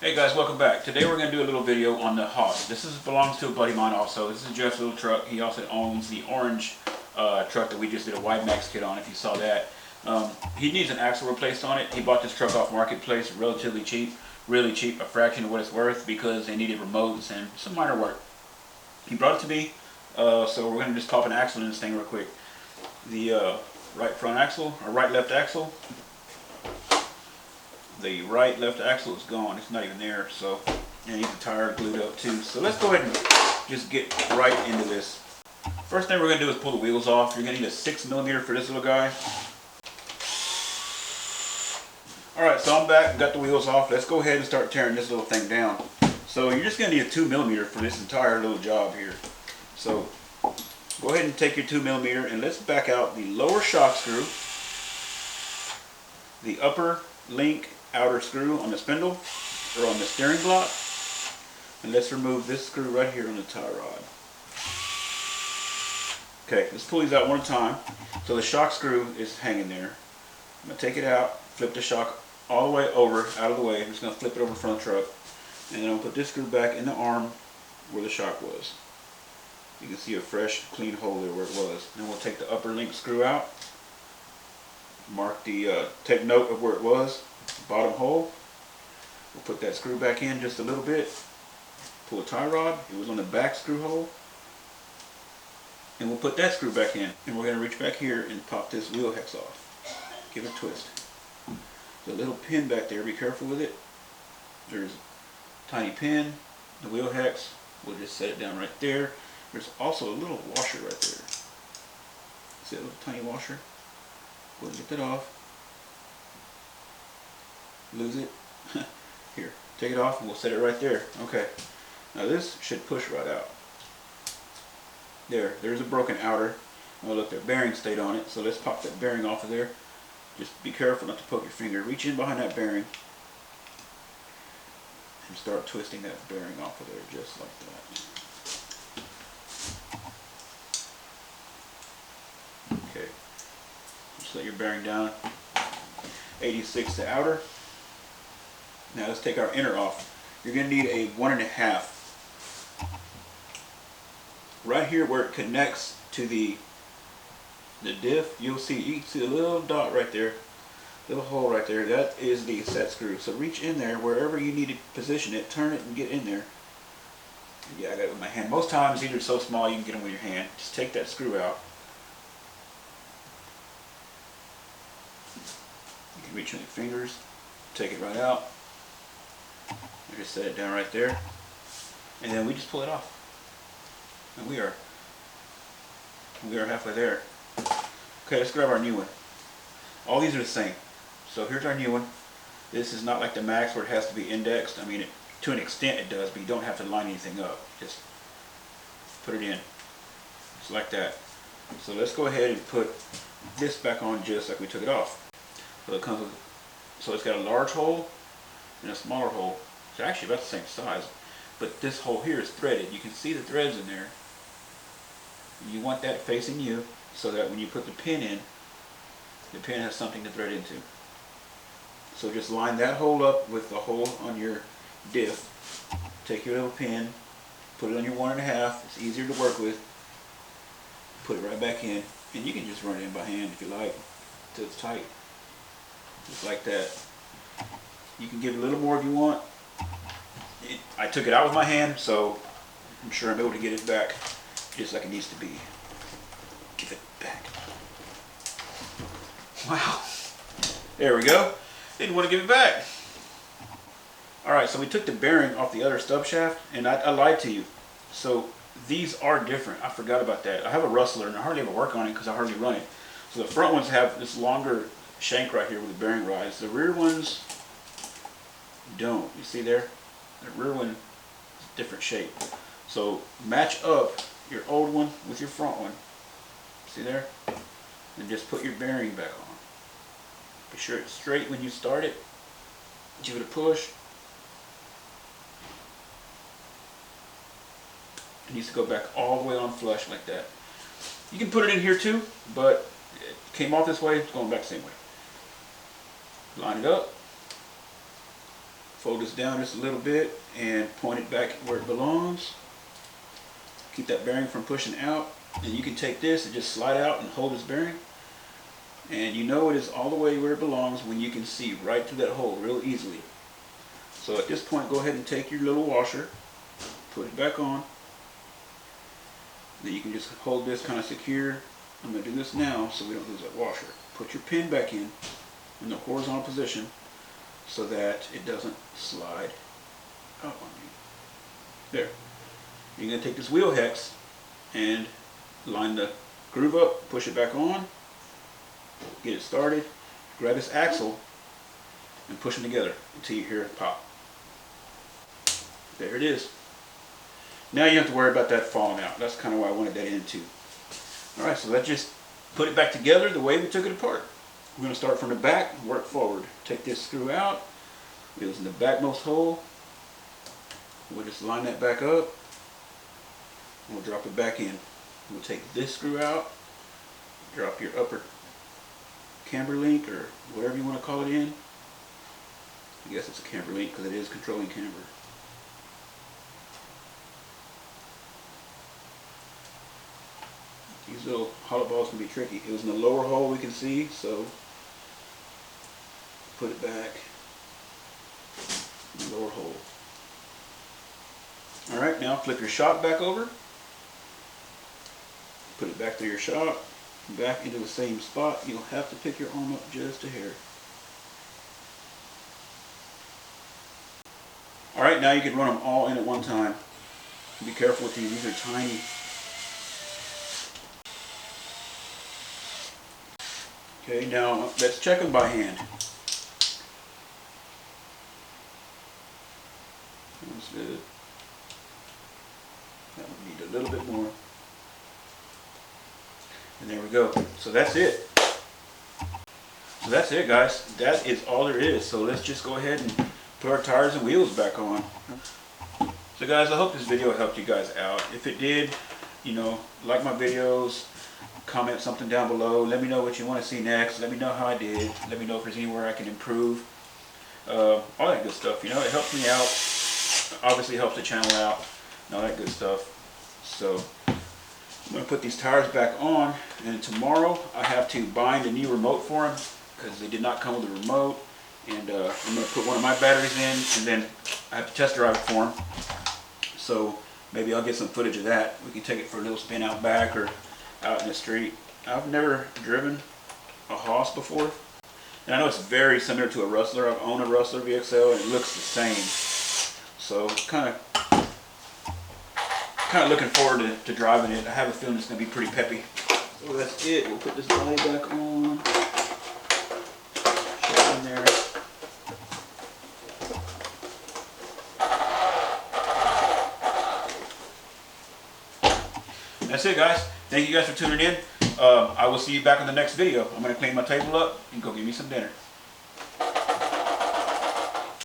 Hey guys, welcome back. Today we're going to do a little video on the Hoss. This belongs to a buddy of mine also. This is Jeff's little truck. He also owns the orange truck that we just did a wide max kit on, if you saw that. He needs an axle replaced on it. He bought this truck off Marketplace, relatively cheap, really cheap, a fraction of what it's worth because they needed remotes and some minor work. He brought it to me, so we're going to just pop an axle in this thing real quick. The right front axle, or right left axle. The right left axle is gone, it's not even there, so it needs the tire glued up too. So let's go ahead and just get right into this. First thing we're going to do is pull the wheels off. You're going to need a 6mm for this little guy. Alright, so I'm back, got the wheels off. Let's go ahead and start tearing this little thing down. So you're just going to need a 2mm for this entire little job here. So go ahead and take your 2mm and let's back out the lower shock screw, the upper link outer screw on the spindle or on the steering block, and let's remove this screw right here on the tie rod. Okay, let's pull these out one time. So the shock screw is hanging there. I'm going to take it out, flip the shock all the way over, out of the way. I'm just going to flip it over in front of the truck, and then I'll put this screw back in the arm where the shock was. You can see a fresh, clean hole there where it was. Then we'll take the upper link screw out, mark the, take note of where it was, bottom hole. We'll put that screw back in just a little bit, pull a tie rod, it was on the back screw hole, and we'll put that screw back in. And we're going to reach back here and pop this wheel hex off. Give it a twist. There's a little pin back there, be careful with it. There's a tiny pin, the wheel hex, we'll just set it down right there. There's also a little washer right there. See that little tiny washer? Go ahead and get that off. Lose it. Here, take it off and we'll set it right there. Okay. Now this should push right out. There's a broken outer. Oh look, that bearing stayed on it. So let's pop that bearing off of there. Just be careful not to poke your finger. Reach in behind that bearing and start twisting that bearing off of there just like that. Okay. Just let your bearing down. 86 the outer. Now let's take our inner off. You're going to need a 1.5. Right here where it connects to the diff, you can see a little dot right there, little hole right there. That is the set screw. So reach in there wherever you need to position it, turn it and get in there. Yeah, I got it with my hand. Most times these are so small you can get them with your hand. Just take that screw out. You can reach with your fingers, take it right out. I just set it down right there, and then we just pull it off. And we are halfway there. Okay, let's grab our new one. All these are the same. So here's our new one. This is not like the Max where it has to be indexed. I mean, to an extent it does, but you don't have to line anything up. Just put it in. Just like that. So let's go ahead and put this back on just like we took it off. So it comes with, so it's got a large hole and a smaller hole. It's actually about the same size, but this hole here is threaded. You can see the threads in there. You want that facing you so that when you put the pin in, the pin has something to thread into. So just line that hole up with the hole on your diff. Take your little pin, put it on your 1.5. It's easier to work with. Put it right back in, and you can just run it in by hand if you like, till it's tight. Just like that. You can give it a little more if you want. I took it out with my hand, so I'm sure I'm able to get it back just like it needs to be. Give it back. Wow. There we go. Didn't want to give it back. Alright, so we took the bearing off the other stub shaft, and I lied to you. So these are different. I forgot about that. I have a rustler, and I hardly ever work on it because I hardly run it. So the front ones have this longer shank right here where the bearing rides. The rear ones don't. You see there? The rear one is a different shape. So match up your old one with your front one. See there? And just put your bearing back on. Be sure it's straight when you start it. Give it a push. It needs to go back all the way on flush like that. You can put it in here too, but it came off this way, it's going back the same way. Line it up. fold this down just a little bit and point it back where it belongs. Keep that bearing from pushing out, and you can take this and just slide out and hold this bearing, and you know it is all the way where it belongs when you can see right through that hole real easily. So at this point, go ahead and take your little washer, put it back on. Then you can just hold this kind of secure. I'm going to do this now so we don't lose that washer. Put your pin back in the horizontal position so that it doesn't slide out on you. There. You're going to take this wheel hex and line the groove up, push it back on, get it started, grab this axle and push them together until you hear it pop. There it is. Now you don't have to worry about that falling out. That's kind of why I wanted that in too. Alright, so let's just put it back together the way we took it apart. We're going to start from the back and work forward. Take this screw out, it was in the backmost hole. We'll just line that back up. We'll drop it back in. We'll take this screw out, drop your upper camber link or whatever you want to call it in. I guess it's a camber link because it is controlling camber. These little hollow balls can be tricky. It was in the lower hole we can see, so put it back in the lower hole. Alright, now flip your shock back over. Put it back through your shock, back into the same spot. You'll have to pick your arm up just a hair. Alright, now you can run them all in at one time. Be careful with these are tiny. Okay, now let's check them by hand. That's good. That would need a little bit more. And there we go. So that's it. So that's it, guys. That is all there is. So let's just go ahead and put our tires and wheels back on. So guys, I hope this video helped you guys out. If it did, you know, like my videos, comment something down below. Let me know what you want to see next. Let me know how I did. Let me know if there's anywhere I can improve. All that good stuff. You know, it helps me out. Obviously helps the channel out and all that good stuff. So I'm going to put these tires back on, and tomorrow I have to bind a new remote for them because they did not come with a remote. And I'm going to put one of my batteries in, and then I have to test drive it for them. So maybe I'll get some footage of that. We can take it for a little spin out back or out in the street. I've never driven a Hoss before, and I know it's very similar to a Rustler. I've owned a Rustler VXL and it looks the same. So kind of looking forward to driving it. I have a feeling it's going to be pretty peppy. So that's it. We'll put this body back on. Shut it in there. That's it, guys. Thank you guys for tuning in. I will see you back in the next video. I'm going to clean my table up and go get me some dinner.